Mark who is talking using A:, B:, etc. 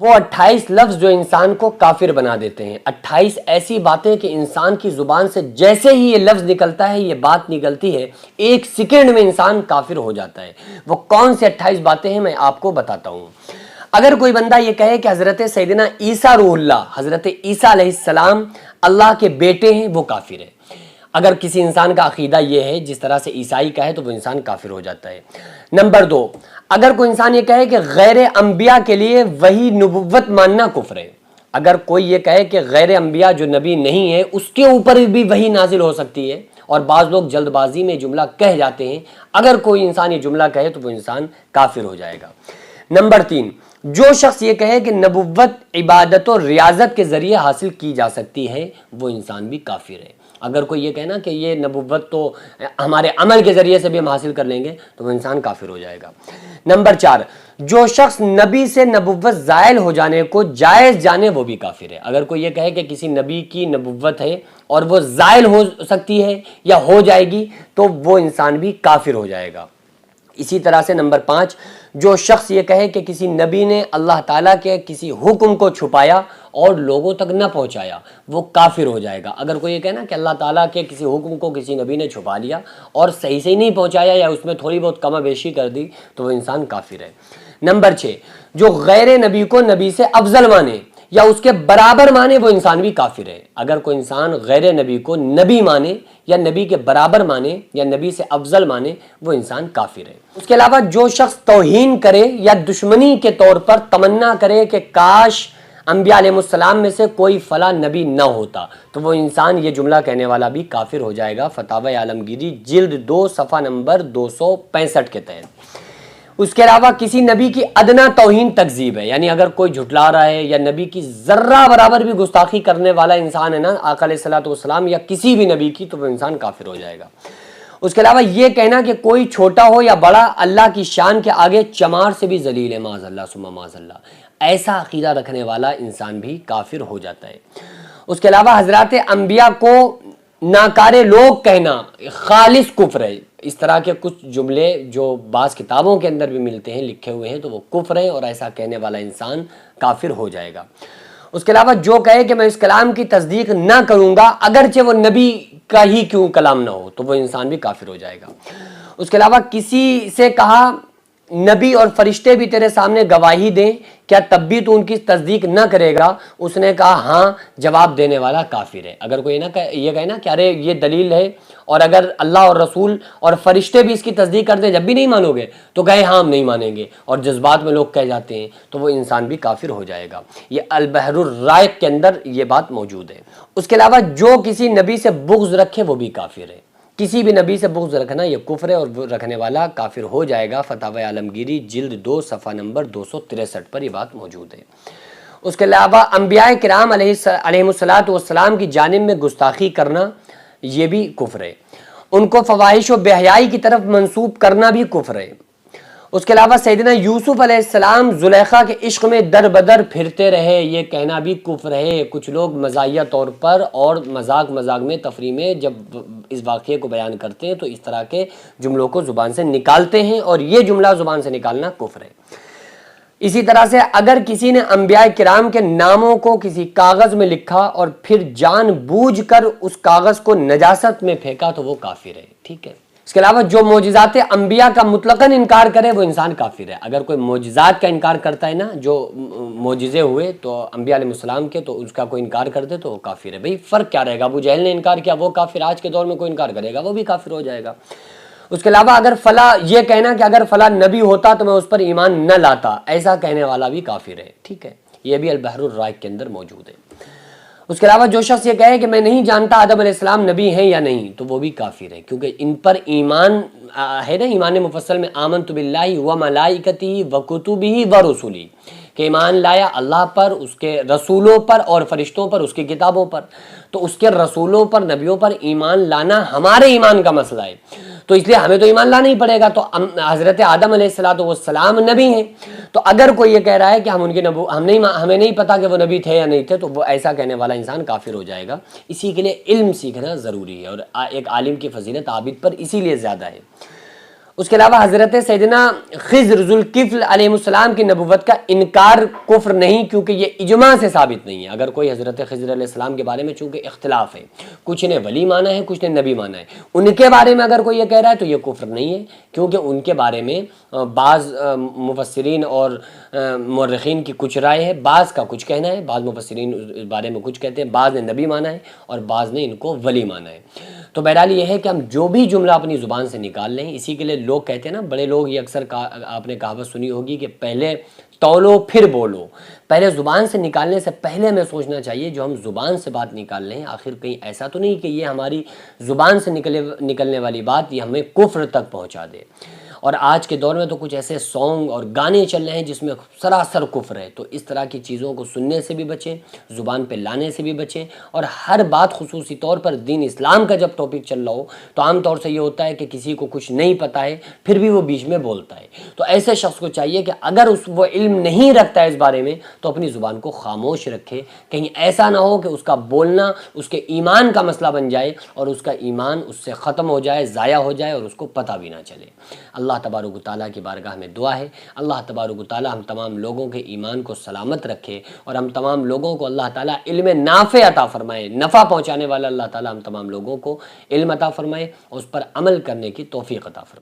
A: وہ 28 لفظ جو انسان کو کافر بنا دیتے ہیں، 28 ایسی باتیں کہ انسان کی زبان سے جیسے ہی یہ لفظ نکلتا ہے، یہ بات نکلتی ہے، ایک سیکنڈ میں انسان کافر ہو جاتا ہے۔ وہ کون سے 28 باتیں ہیں میں آپ کو بتاتا ہوں۔ اگر کوئی بندہ یہ کہے کہ حضرت سیدنا عیسیٰ روح اللہ، حضرت عیسیٰ علیہ السلام اللہ کے بیٹے ہیں، وہ کافر ہے۔ اگر کسی انسان کا عقیدہ یہ ہے جس طرح سے عیسائی کا ہے تو وہ انسان کافر ہو جاتا ہے۔ نمبر 2، اگر کوئی انسان یہ کہے کہ غیر انبیاء کے لیے وہی نبوت ماننا کفر ہے۔ اگر کوئی یہ کہے کہ غیر انبیاء جو نبی نہیں ہے اس کے اوپر بھی وہی نازل ہو سکتی ہے، اور بعض لوگ جلد بازی میں جملہ کہہ جاتے ہیں، اگر کوئی انسان یہ جملہ کہے تو وہ انسان کافر ہو جائے گا۔ نمبر 3، جو شخص یہ کہے کہ نبوت عبادت و ریاضت کے ذریعے حاصل کی جا سکتی ہے، وہ انسان بھی کافر ہے۔ اگر کوئی یہ کہنا کہ یہ نبوت تو ہمارے عمل کے ذریعے سے بھی ہم حاصل کر لیں گے تو وہ انسان کافر ہو جائے گا۔ نمبر 4، جو شخص نبی سے نبوت زائل ہو جانے کو جائز جانے وہ بھی کافر ہے۔ اگر کوئی یہ کہے کہ کسی نبی کی نبوت ہے اور وہ زائل ہو سکتی ہے یا ہو جائے گی تو وہ انسان بھی کافر ہو جائے گا۔ اسی طرح سے نمبر 5، جو شخص یہ کہے کہ کسی نبی نے اللہ تعالیٰ کے کسی حکم کو چھپایا اور لوگوں تک نہ پہنچایا، وہ کافر ہو جائے گا۔ اگر کوئی یہ کہنا کہ اللہ تعالیٰ کے کسی حکم کو کسی نبی نے چھپا لیا اور صحیح سے نہیں پہنچایا یا اس میں تھوڑی بہت کم بیشی کر دی تو وہ انسان کافر ہے۔ نمبر 6، جو غیر نبی کو نبی سے افضل مانے یا اس کے برابر مانے وہ انسان بھی کافر ہے۔ اگر کوئی انسان غیر نبی کو نبی مانے یا نبی کے برابر مانے یا نبی سے افضل مانے وہ انسان کافر ہے۔ اس کے علاوہ جو شخص توہین کرے یا دشمنی کے طور پر تمنا کرے کہ کاش انبیاء علیہ السلام میں سے کوئی فلاں نبی نہ ہوتا تو وہ انسان یہ جملہ کہنے والا بھی کافر ہو جائے گا، فتاوی عالمگیری جلد 2 صفحہ نمبر 265 کے تحت۔ اس کے علاوہ کسی نبی کی ادنا توہین تکذیب ہے، یعنی اگر کوئی جھٹلا رہا ہے یا نبی کی ذرہ برابر بھی گستاخی کرنے والا انسان ہے نا آقا علیہ الصلوۃ والسلام یا کسی بھی نبی کی، تو وہ انسان کافر ہو جائے گا۔ اس کے علاوہ یہ کہنا کہ کوئی چھوٹا ہو یا بڑا اللہ کی شان کے آگے چمار سے بھی ذلیل ہے، معاذ اللہ ثم معاذ اللہ، ایسا عقیدہ رکھنے والا انسان بھی کافر ہو جاتا ہے۔ اس کے علاوہ حضرات انبیاء کو ناکارے لوگ کہنا خالص کفر ہے۔ اس طرح کے کچھ جملے جو بعض کتابوں کے اندر بھی ملتے ہیں، لکھے ہوئے ہیں، تو وہ کفر ہے اور ایسا کہنے والا انسان کافر ہو جائے گا۔ اس کے علاوہ جو کہے کہ میں اس کلام کی تصدیق نہ کروں گا اگرچہ وہ نبی کا ہی کیوں کلام نہ ہو تو وہ انسان بھی کافر ہو جائے گا۔ اس کے علاوہ کسی سے کہا نبی اور فرشتے بھی تیرے سامنے گواہی دیں، کیا تب بھی تو ان کی تصدیق نہ کرے گا؟ اس نے کہا ہاں، جواب دینے والا کافر ہے۔ اگر کوئی یہ کہے نا کہ ارے یہ دلیل ہے اور اگر اللہ اور رسول اور فرشتے بھی اس کی تصدیق کرتے ہیں جب بھی نہیں مانو گے تو کہے ہاں ہم نہیں مانیں گے، اور جذبات میں لوگ کہہ جاتے ہیں تو وہ انسان بھی کافر ہو جائے گا۔ یہ البحر الرائق کے اندر یہ بات موجود ہے۔ اس کے علاوہ جو کسی نبی سے بغض رکھے وہ بھی کافر ہے۔ کسی بھی نبی سے بغض رکھنا یہ کفر ہے اور وہ رکھنے والا کافر ہو جائے گا۔ فتاوی عالمگیری جلد 2 صفحہ نمبر 263 پر یہ بات موجود ہے۔ اس کے علاوہ انبیاء کرام علیہ الصلوۃ والسلام کی جانب میں گستاخی کرنا یہ بھی کفر ہے۔ ان کو فواحش و بے حیائی کی طرف منسوب کرنا بھی کفر ہے۔ اس کے علاوہ سیدنا یوسف علیہ السلام زلیخا کے عشق میں در بدر پھرتے رہے یہ کہنا بھی کفر ہے۔ کچھ لوگ مزاحیہ طور پر اور مذاق میں تفریح میں جب اس واقعے کو بیان کرتے ہیں تو اس طرح کے جملوں کو زبان سے نکالتے ہیں اور یہ جملہ زبان سے نکالنا کفر ہے۔ اسی طرح سے اگر کسی نے انبیاء کرام کے ناموں کو کسی کاغذ میں لکھا اور پھر جان بوجھ کر اس کاغذ کو نجاست میں پھینکا تو وہ کافر ہے، ٹھیک ہے۔ اس کے علاوہ جو معجزات انبیاء کا مطلقاً انکار کرے وہ انسان کافر ہے۔ اگر کوئی معجزات کا انکار کرتا ہے نا، جو معجزے ہوئے تو انبیاء علیہ السلام کے، تو اس کا کوئی انکار کر دے تو وہ کافر ہے۔ بھئی فرق کیا رہے گا؟ ابو جہل نے انکار کیا وہ کافر، آج کے دور میں کوئی انکار کرے گا وہ بھی کافر ہو جائے گا۔ اس کے علاوہ اگر فلاں یہ کہنا کہ اگر فلاں نبی ہوتا تو میں اس پر ایمان نہ لاتا، ایسا کہنے والا بھی کافر ہے، ٹھیک ہے۔ یہ بھی البحر الرائق کے اندر موجود ہے۔ اس کے علاوہ جو شخص یہ کہے کہ میں نہیں جانتا آدم علیہ السلام نبی ہیں یا نہیں تو وہ بھی کافر ہے، کیونکہ ان پر ایمان ہے نا، ایمان مفصل میں آمنت باللہ و ملائکتہ و کتبہ و رسلہ، کہ ایمان لایا اللہ پر، اس کے رسولوں پر اور فرشتوں پر، اس کی کتابوں پر۔ تو اس کے رسولوں پر، نبیوں پر ایمان لانا ہمارے ایمان کا مسئلہ ہے، تو اس لیے ہمیں تو ایمان لانا ہی پڑے گا۔ تو حضرت آدم علیہ السلام نبی ہیں، تو اگر کوئی یہ کہہ رہا ہے کہ ہم ان کے ہمیں نہیں پتا کہ وہ نبی تھے یا نہیں تھے تو وہ ایسا کہنے والا انسان کافر ہو جائے گا۔ اسی کے لیے علم سیکھنا ضروری ہے اور ایک عالم کی فضیلت عابد پر اسی لیے زیادہ ہے۔ اس کے علاوہ حضرت سیدنا خضر ذوالکفل علیہ السلام کی نبوت کا انکار کفر نہیں، کیونکہ یہ اجماع سے ثابت نہیں ہے۔ اگر کوئی حضرت خضر علیہ السلام کے بارے میں چونکہ اختلاف ہے، کچھ نے ولی مانا ہے، کچھ نے نبی مانا ہے، ان کے بارے میں اگر کوئی یہ کہہ رہا ہے تو یہ کفر نہیں ہے، کیونکہ ان کے بارے میں بعض مفسرین اور مورخین کی کچھ رائے ہے، بعض کا کچھ کہنا ہے، بعض مفسرین اس بارے میں کچھ کہتے ہیں، بعض نے نبی مانا ہے اور بعض نے ان کو ولی مانا ہے۔ تو بہرحال یہ ہے کہ ہم جو بھی جملہ اپنی زبان سے نکال لیں، اسی کے لیے لوگ کہتے ہیں نا، بڑے لوگ یہ اکثر آپ نے کہاوت سنی ہوگی کہ پہلے تولو پھر بولو۔ پہلے زبان سے نکالنے سے پہلے ہمیں سوچنا چاہیے جو ہم زبان سے بات نکال لیں آخر کہیں ایسا تو نہیں کہ یہ ہماری زبان سے نکلنے والی بات یہ ہمیں کفر تک پہنچا دے۔ اور آج کے دور میں تو کچھ ایسے سانگ اور گانے چل رہے ہیں جس میں سراسر کفر ہے، تو اس طرح کی چیزوں کو سننے سے بھی بچیں، زبان پہ لانے سے بھی بچیں، اور ہر بات خصوصی طور پر دین اسلام کا جب ٹاپک چل رہا ہو تو عام طور سے یہ ہوتا ہے کہ کسی کو کچھ نہیں پتہ ہے پھر بھی وہ بیچ میں بولتا ہے، تو ایسے شخص کو چاہیے کہ اگر وہ علم نہیں رکھتا ہے اس بارے میں تو اپنی زبان کو خاموش رکھے، کہیں ایسا نہ ہو کہ اس کا بولنا اس کے ایمان کا مسئلہ بن جائے اور اس کا ایمان اس سے ختم ہو جائے، ضائع ہو جائے اور اس کو پتہ بھی نہ چلے۔ اللہ تبارک و تعالیٰ کی بارگاہ میں دعا ہے، اللہ تبارک و تعالیٰ ہم تمام لوگوں کے ایمان کو سلامت رکھے اور ہم تمام لوگوں کو اللہ تعالیٰ علم نافع عطا فرمائے، نفع پہنچانے والا اللہ تعالیٰ ہم تمام لوگوں کو علم عطا فرمائے اور اس پر عمل کرنے کی توفیق عطا فرمائے۔